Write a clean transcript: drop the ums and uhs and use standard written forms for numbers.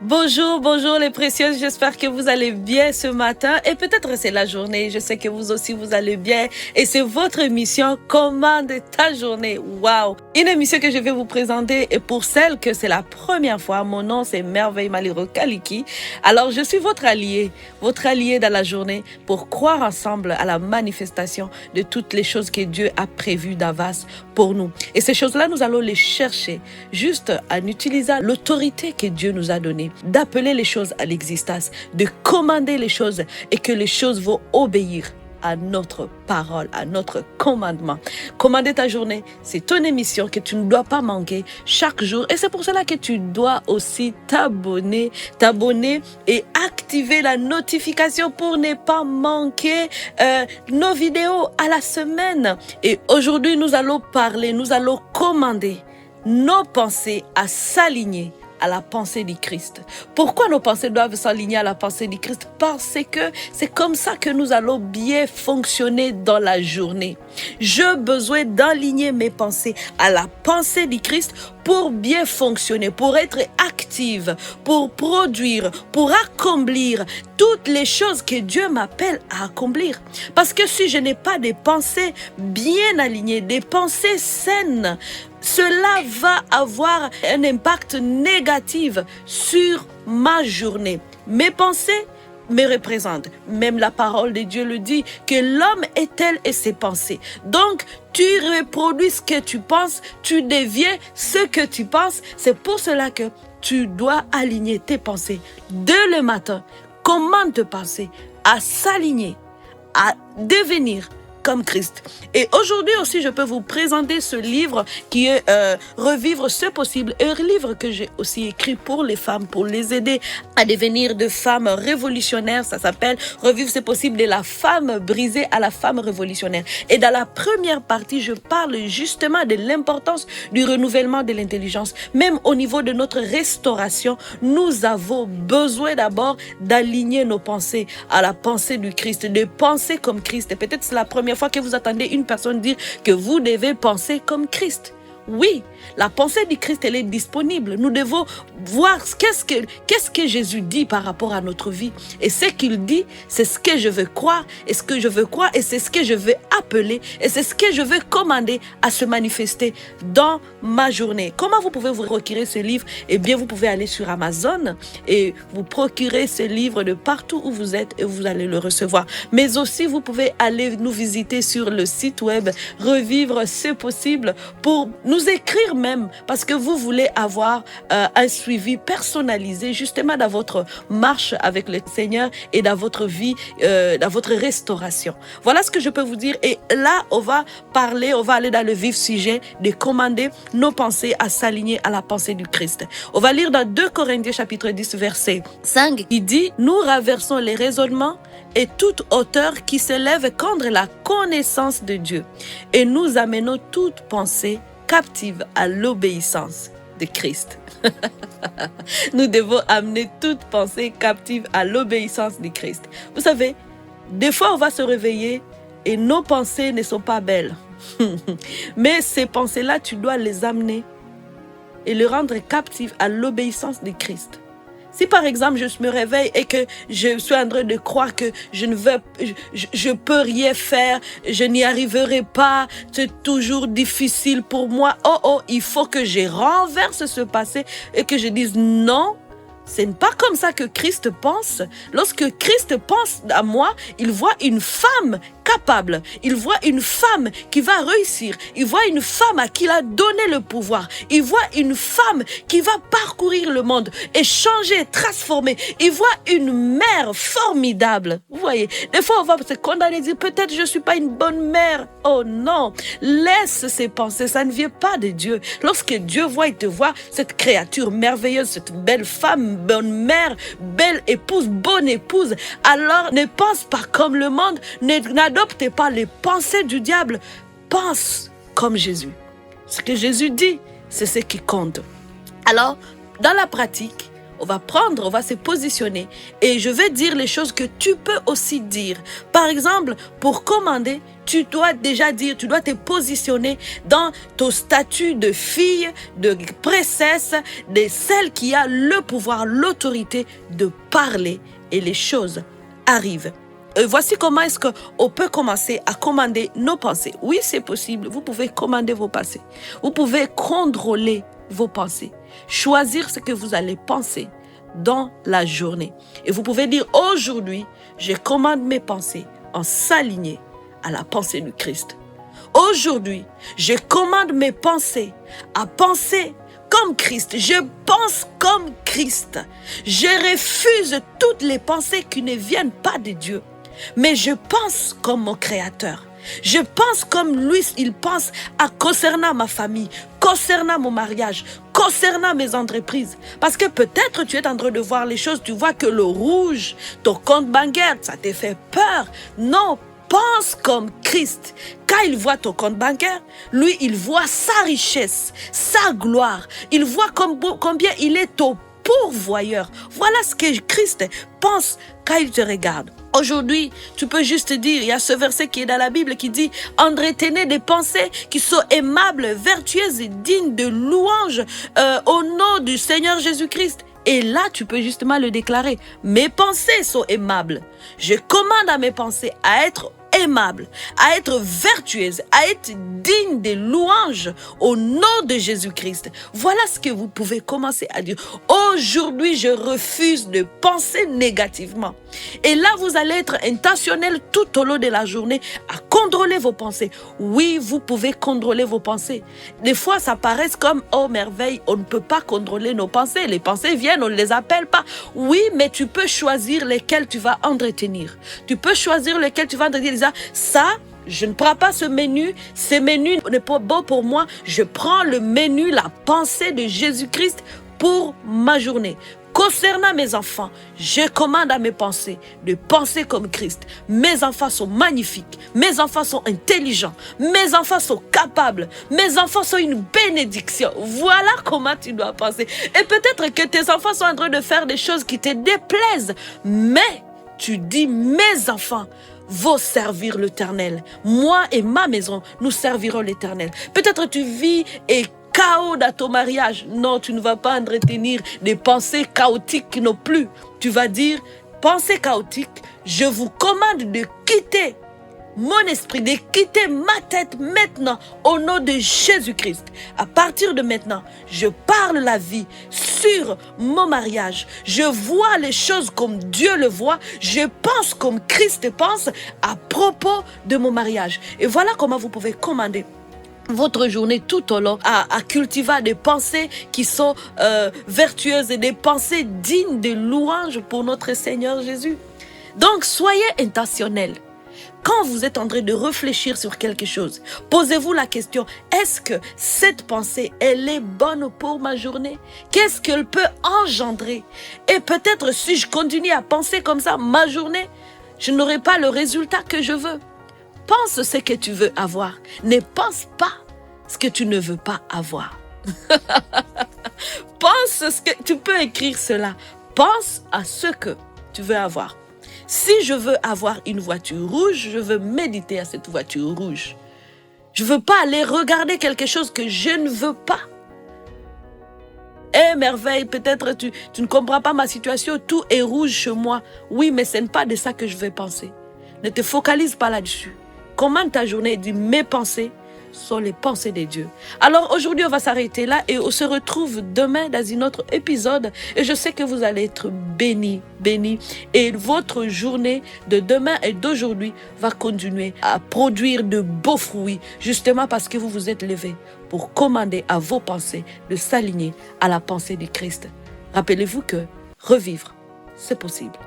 Bonjour, bonjour les précieuses, j'espère que vous allez bien ce matin et peut-être c'est la journée, je sais que vous aussi vous allez bien et c'est votre émission Commande ta journée, waouh! Une émission que je vais vous présenter et pour celles que c'est la première fois, mon nom c'est Merveille Maliro Kaliki, alors je suis votre allié dans la journée pour croire ensemble à la manifestation de toutes les choses que Dieu a prévues d'avance pour nous. Et ces choses-là, nous allons les chercher juste en utilisant l'autorité que Dieu nous a donnée, d'appeler les choses à l'existence, de commander les choses et que les choses vont obéir à notre parole, à notre commandement. Commander ta journée, c'est ton émission que tu ne dois pas manquer chaque jour. Et c'est pour cela que tu dois aussi t'abonner et activer la notification pour ne pas manquer nos vidéos à la semaine. Et aujourd'hui, nous allons commander nos pensées à s'aligner à la pensée du Christ. Pourquoi nos pensées doivent s'aligner à la pensée du Christ? Parce que c'est comme ça que nous allons bien fonctionner dans la journée. J'ai besoin d'aligner mes pensées à la pensée du Christ pour bien fonctionner, pour être active, pour produire, pour accomplir toutes les choses que Dieu m'appelle à accomplir. Parce que si je n'ai pas des pensées bien alignées, des pensées saines, cela va avoir un impact négatif sur ma journée. Mes pensées me représentent. Même la parole de Dieu le dit, que l'homme est tel et ses pensées. Donc, tu reproduis ce que tu penses, tu deviens ce que tu penses. C'est pour cela que tu dois aligner tes pensées dès le matin. Comment te penser à s'aligner, à devenir comme Christ. Et aujourd'hui aussi, je peux vous présenter ce livre qui est Revivre ce possible, un livre que j'ai aussi écrit pour les femmes, pour les aider à devenir de femmes révolutionnaires. Ça s'appelle Revivre ce possible de la femme brisée à la femme révolutionnaire. Et dans la première partie, je parle justement de l'importance du renouvellement de l'intelligence. Même au niveau de notre restauration, nous avons besoin d'abord d'aligner nos pensées à la pensée du Christ, de penser comme Christ. Et peut-être c'est la première fois que vous attendez une personne dire que vous devez penser comme Christ. Oui, la pensée du Christ, elle est disponible. Nous devons voir qu'est-ce que Jésus dit par rapport à notre vie. Et ce qu'il dit, c'est ce que je veux croire. Et ce que je veux croire, et c'est ce que je veux appeler. Et c'est ce que je veux commander à se manifester dans ma journée. Comment vous pouvez vous procurer ce livre? Eh bien, vous pouvez aller sur Amazon et vous procurer ce livre de partout où vous êtes et vous allez le recevoir. Mais aussi, vous pouvez aller nous visiter sur le site web Revivre ce possible pour nous écrire même parce que vous voulez avoir un suivi personnalisé justement dans votre marche avec le Seigneur et dans votre vie, dans votre restauration. Voilà ce que je peux vous dire. Et là, on va aller dans le vif sujet de commander nos pensées à s'aligner à la pensée du Christ. On va lire dans 2 Corinthiens chapitre 10 verset 5 qui dit « Nous renversons les raisonnements et toute hauteur qui s'élève contre la connaissance de Dieu et nous amenons toute pensée captive à l'obéissance de Christ. » Nous devons amener toute pensée captive à l'obéissance de Christ. Vous savez, des fois on va se réveiller et nos pensées ne sont pas belles. Mais ces pensées-là, tu dois les amener et les rendre captives à l'obéissance de Christ. Si par exemple je me réveille et que je suis en train de croire que je peux rien faire, je n'y arriverai pas, c'est toujours difficile pour moi. Il faut que je renverse ce passé et que je dise non. Ce n'est pas comme ça que Christ pense. Lorsque Christ pense à moi, il voit une femme capable. Il voit une femme qui va réussir. Il voit une femme à qui il a donné le pouvoir. Il voit une femme qui va parcourir le monde et changer, transformer. Il voit une mère formidable. Vous voyez, des fois on va se condamner, dire peut-être je ne suis pas une bonne mère. Oh non, laisse ces pensées, ça ne vient pas de Dieu. Lorsque Dieu voit, il te voit cette créature merveilleuse, cette belle femme, bonne mère, belle épouse, bonne épouse. Alors ne pense pas comme le monde, n'adopte pas les pensées du diable. Pense comme Jésus. Ce que Jésus dit, c'est ce qui compte. Alors, dans la pratique, on va se positionner et je vais dire les choses que tu peux aussi dire. Par exemple, pour commander, tu dois te positionner dans ton statut de fille, de princesse, de celle qui a le pouvoir, l'autorité de parler et les choses arrivent. Voici comment est-ce qu'on peut commencer à commander nos pensées. Oui, c'est possible. Vous pouvez commander vos pensées. Vous pouvez contrôler vos pensées. Choisir ce que vous allez penser dans la journée. Et vous pouvez dire, aujourd'hui, je commande mes pensées en s'aligner à la pensée du Christ. Aujourd'hui, je commande mes pensées à penser comme Christ. Je pense comme Christ. Je refuse toutes les pensées qui ne viennent pas de Dieu. Mais je pense comme mon Créateur. Je pense comme lui, il pense concernant ma famille, concernant mon mariage, concernant mes entreprises. Parce que peut-être tu es en train de voir les choses, tu vois que le rouge, ton compte bancaire, ça te fait peur. Non, pense comme Christ. Quand il voit ton compte bancaire, lui, il voit sa richesse, sa gloire. Il voit combien il est ton pourvoyeur. Voilà ce que Christ pense quand il te regarde. Aujourd'hui, tu peux juste dire, il y a ce verset qui est dans la Bible qui dit « Entretenez des pensées qui sont aimables, vertueuses et dignes de louange au nom du Seigneur Jésus-Christ. » Et là, tu peux justement le déclarer. Mes pensées sont aimables. Je commande à mes pensées à être aimables, à être vertueuses, à être dignes des louanges au nom de Jésus-Christ. Voilà ce que vous pouvez commencer à dire. Aujourd'hui, je refuse de penser négativement. Et là, vous allez être intentionnel tout au long de la journée à contrôler vos pensées. Oui, vous pouvez contrôler vos pensées. Des fois, ça paraît comme, oh merveille, on ne peut pas contrôler nos pensées. Les pensées viennent, on ne les appelle pas. Oui, mais tu peux choisir lesquelles tu vas entretenir. Tu peux choisir lesquelles tu vas entretenir. Ça, je ne prends pas ce menu n'est pas bon pour moi. Je prends le menu, la pensée de Jésus-Christ pour ma journée. Concernant mes enfants, je commande à mes pensées de penser comme Christ. Mes enfants sont magnifiques. Mes enfants sont intelligents. Mes enfants sont capables. Mes enfants sont une bénédiction. Voilà comment tu dois penser. Et peut-être que tes enfants sont en train de faire des choses qui te déplaisent. Mais tu dis, mes enfants vont servir l'Éternel. Moi et ma maison, nous servirons l'Éternel. Peut-être tu vis et chaos dans ton mariage. Non, tu ne vas pas entretenir des pensées chaotiques non plus. Tu vas dire, pensée chaotique, je vous commande de quitter mon esprit, de quitter ma tête maintenant au nom de Jésus-Christ. À partir de maintenant, je parle la vie sur mon mariage. Je vois les choses comme Dieu le voit. Je pense comme Christ pense à propos de mon mariage. Et voilà comment vous pouvez commander votre journée tout au long à cultiver des pensées qui sont vertueuses et des pensées dignes de louange pour notre Seigneur Jésus. Donc, soyez intentionnels. Quand vous êtes en train de réfléchir sur quelque chose, posez-vous la question, est-ce que cette pensée, elle est bonne pour ma journée? Qu'est-ce qu'elle peut engendrer? Et peut-être si je continue à penser comme ça, ma journée, je n'aurai pas le résultat que je veux. Pense ce que tu veux avoir. Ne pense pas ce que tu ne veux pas avoir. Pense ce que tu peux écrire cela. Pense à ce que tu veux avoir. Si je veux avoir une voiture rouge, je veux méditer à cette voiture rouge. Je ne veux pas aller regarder quelque chose que je ne veux pas. Eh merveille, peut-être tu ne comprends pas ma situation, tout est rouge chez moi. Oui, mais ce n'est pas de ça que je vais penser. Ne te focalise pas là-dessus. Commande ta journée et dis mes pensées sont les pensées de Dieu. Alors aujourd'hui, on va s'arrêter là et on se retrouve demain dans un autre épisode. Et je sais que vous allez être bénis. Et votre journée de demain et d'aujourd'hui va continuer à produire de beaux fruits, justement parce que vous vous êtes levés pour commander à vos pensées de s'aligner à la pensée de Christ. Rappelez-vous que revivre, c'est possible.